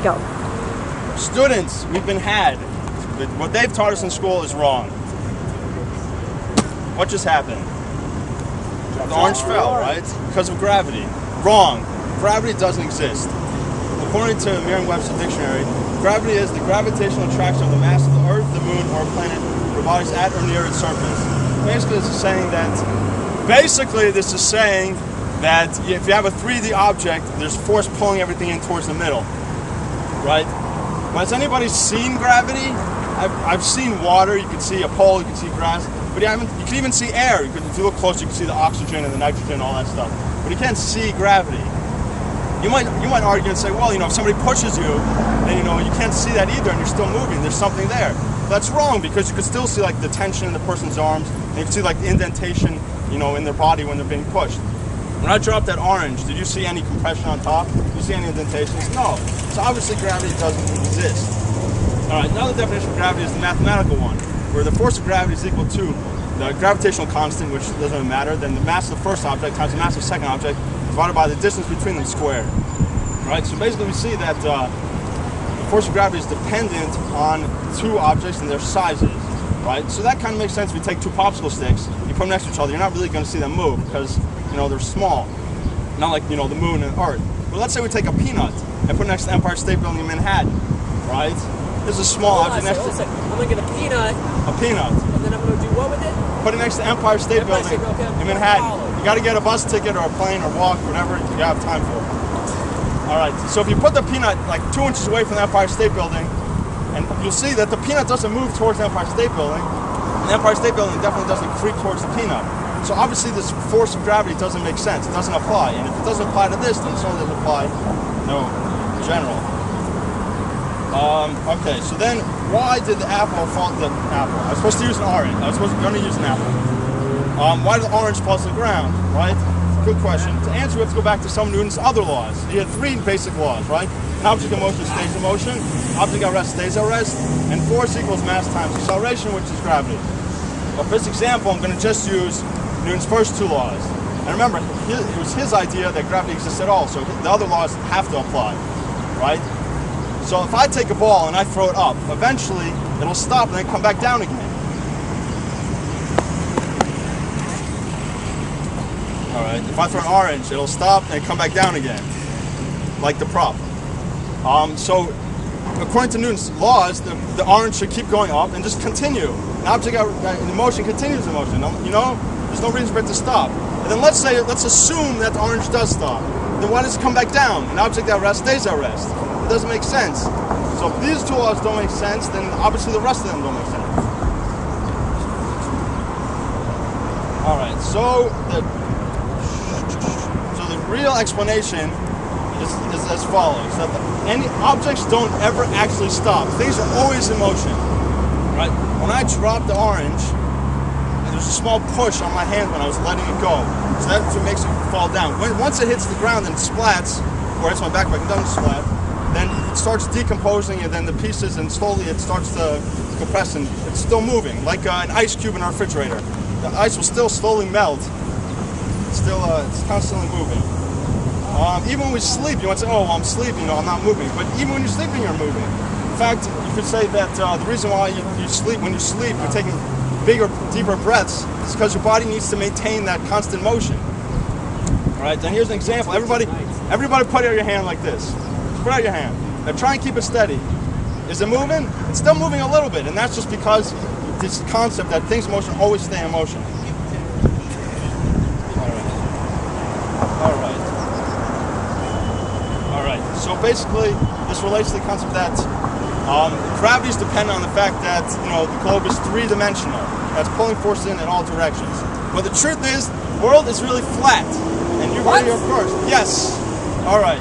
Go. Students, we've been had. What they've taught us in school is wrong. What just happened? The orange fell, right? Because of gravity. Wrong. Gravity doesn't exist. According to Merriam-Webster Dictionary, gravity is the gravitational attraction of the mass of the Earth, the Moon, or a planet for bodies at or near its surface. Basically, this is saying that if you have a 3D object, there's force pulling everything in towards the middle, right? But has anybody seen gravity? I've seen water. You can see a pole. You can see grass. But you can even see air. If you look close, you can see the oxygen and the nitrogen, all that stuff. But you can't see gravity. You might argue and say, well, if somebody pushes you, then you can't see that either, and you're still moving. There's something there. That's wrong, because you can still see like the tension in the person's arms, and you can see like the indentation, in their body when they're being pushed. When I dropped that orange, did you see any compression on top? Did you see any indentations? No. So obviously gravity doesn't exist. All right. Another definition of gravity is the mathematical one, where the force of gravity is equal to the gravitational constant, which doesn't matter, then the mass of the first object times the mass of the second object divided by the distance between them squared. Right? So basically we see that the force of gravity is dependent on two objects and their sizes. Right? So that kind of makes sense if you take two popsicle sticks, you put them next to each other, you're not really going to see them move because they're small. Not like the moon and Earth. But let's say we take a peanut and put it next to the Empire State Building in Manhattan. Right? This is a small object next to... I'm going to get a peanut. A peanut. And then I'm going to do what with it? Put it next to the Empire State Building in Manhattan. You got to get a bus ticket or a plane or walk, whatever you have time for. All right. So if you put the peanut like 2 inches away from the Empire State Building, and you'll see that the peanut doesn't move towards the Empire State Building, and the Empire State Building definitely doesn't creep towards the peanut. So obviously this force of gravity doesn't make sense. It doesn't apply. And if it doesn't apply to this, then it doesn't apply, in general. Okay, so then why did the apple fall to the apple? I was supposed to use an orange. I was going to use an apple. Why did the orange fall to the ground, right? Good question. To answer, we have to go back to some of Newton's other laws. He had 3 basic laws, right? An object in motion stays in motion, object at rest stays at rest, and force equals mass times acceleration, which is gravity. But for this example, I'm going to just use Newton's first 2 laws. And remember, it was his idea that gravity exists at all, so the other laws have to apply, right? So if I take a ball and I throw it up, eventually it'll stop and then come back down again. All right. If I throw an orange, it'll stop and come back down again, like the prop. So according to Newton's laws, the orange should keep going up and just continue. An object in motion continues in motion. There's no reason for it to stop. And then let's assume that the orange does stop. Then why does it come back down? An object at rest stays at rest. It doesn't make sense. So if these 2 laws don't make sense, then obviously the rest of them don't make sense. All right. So the real explanation is as follows: that any objects don't ever actually stop. Things are always in motion. Right? When I dropped the orange, there's a small push on my hand when I was letting it go. So that's what makes it fall down. Once it hits the ground and splats, or hits my backpack and doesn't splat, then it starts decomposing, and then the pieces, and slowly it starts to compress, and it's still moving, like an ice cube in our refrigerator. The ice will still slowly melt. It's constantly moving. Even when we sleep, you might say, oh, well, I'm sleeping, I'm not moving. But even when you're sleeping, you're moving. In fact, you could say that the reason why you sleep, when you sleep, you're taking bigger, deeper breaths, is because your body needs to maintain that constant motion. All right, then here's an example. Everybody put out your hand like this. Put out your hand. Now try and keep it steady. Is it moving? It's still moving a little bit, and that's just because this concept that things in motion always stay in motion. All right. So basically, this relates to the concept that gravity is dependent on the fact that the globe is 3-dimensional. That's pulling forces in all directions. But the truth is, the world is really flat. And you've heard it here first. Yes. All right.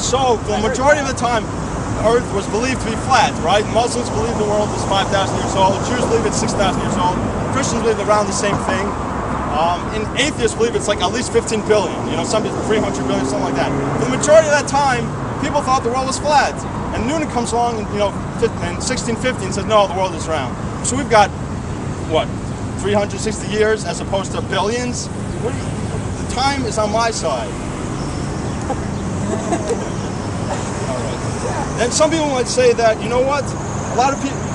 So the majority of the time, the Earth was believed to be flat, right? Muslims believe the world is 5,000 years old. Jews believe it's 6,000 years old. Christians believe around the same thing. And atheists believe it's like at least 15 billion. Some 300 billion, something like that. For the majority of that time, people thought the world was flat. And Newton comes along, in 1650 and says, no, the world is round. So we've got, what, 360 years as opposed to billions? The time is on my side. Then some people might say that, you know what?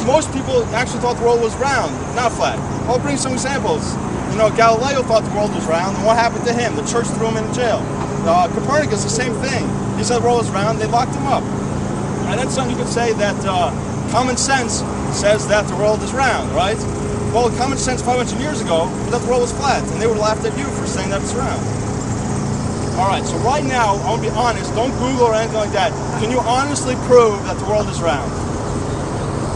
Most people actually thought the world was round, not flat. I'll bring some examples. You know, Galileo thought the world was round, and what happened to him? The church threw him in jail. Copernicus, the same thing. He said the world was round, they locked him up. And then some you could say that common sense says that the world is round, right? Well, common sense 500 years ago that the world was flat, and they would have laughed at you for saying that it's round. All right, so right now, I want to be honest. Don't Google or anything like that. Can you honestly prove that the world is round?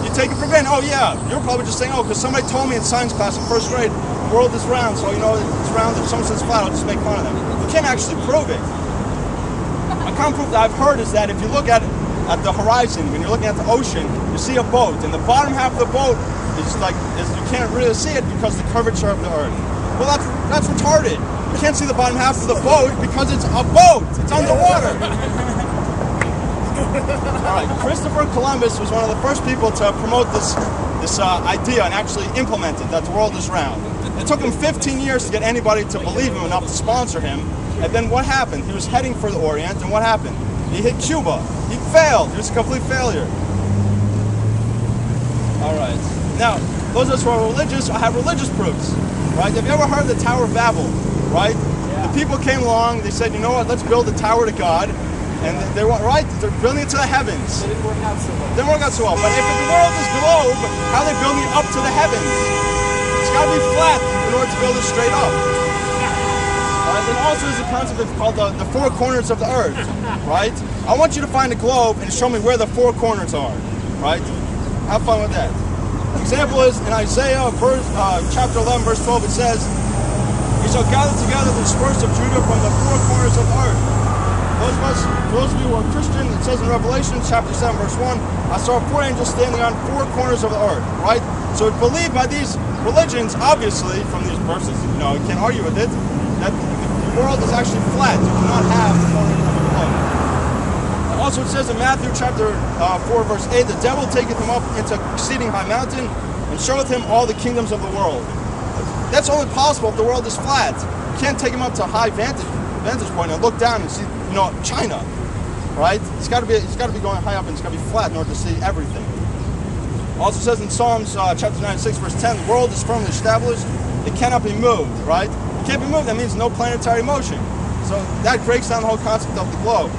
You take it for granted. Oh, yeah. You're probably just saying, oh, because somebody told me in science class in first grade, the world is round, so, you know, it's round. If someone says flat, I'll just make fun of them. You can't actually prove it. A common proof that I've heard is that if you look at the horizon, when you're looking at the ocean, you see a boat, and the bottom half of the boat is you can't really see it because of the curvature of the earth. Well, that's retarded. You can't see the bottom half of the boat because it's a boat. It's underwater. All right, Christopher Columbus was one of the first people to promote this idea and actually implement it, that the world is round. It took him 15 years to get anybody to believe him enough to sponsor him. And then what happened? He was heading for the Orient, and what happened? He hit Cuba. He failed. He was a complete failure. All right. Now, those of us who are religious have religious proofs, right? Have you ever heard of the Tower of Babel, right? Yeah. The people came along, they said, you know what, let's build a tower to God. And they're building it to the heavens. It didn't work out so well. Didn't work out so well. But if the world is globe, how are they building it up to the heavens? It's got to be flat in order to build it straight up. Then also there's a concept called the four corners of the earth, right? I want you to find a globe and show me where the four corners are, right? Have fun with that. Example is in Isaiah chapter 11, verse 12, it says, "You shall gather together the dispersed of Judah from the four corners of the earth." Those of you who are Christian, it says in Revelation chapter 7, verse 1, "I saw four angels standing on four corners of the earth," right? So it's believed by these religions, obviously, from these verses, you know, you can't argue with it, that the world is actually flat. You cannot have the corners of the globe. Also, it says in Matthew chapter 4, verse 8, "The devil taketh him up into exceeding high mountain, and showeth him all the kingdoms of the world." That's only possible if the world is flat. You can't take him up to a high vantage point and look down and see, you know, China, right? It's got to be going high up, and it's got to be flat in order to see everything. Also says in Psalms chapter 96, verse 10, "The world is firmly established; it cannot be moved." Right? It can't be moved. That means no planetary motion. So that breaks down the whole concept of the globe.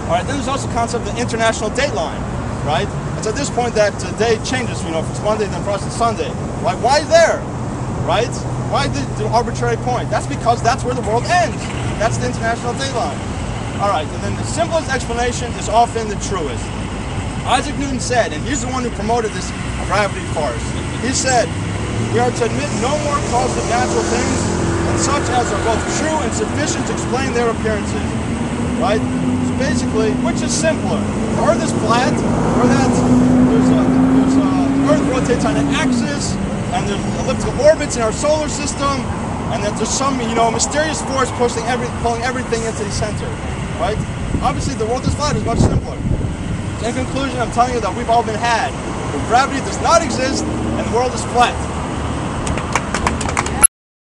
All right. Then there's also the concept of the international date line. Right? It's at this point that the day changes. You know, if it's Monday, then for us it's Sunday. Right? Why there? Right? Why the arbitrary point? That's because that's where the world ends. That's the international date line. All right. And then the simplest explanation is often the truest. Isaac Newton said, and he's the one who promoted this gravity farce. He said, "We are to admit no more causative natural things than such as are both true and sufficient to explain their appearances." Right? So basically, which is simpler? The Earth is flat, or that the Earth rotates on an axis, and there's elliptical orbits in our solar system, and that there's some, you know, mysterious force pulling everything into the center. Right? Obviously, the world is flat is much simpler. In conclusion, I'm telling you that we've all been had. Gravity does not exist, and the world is flat.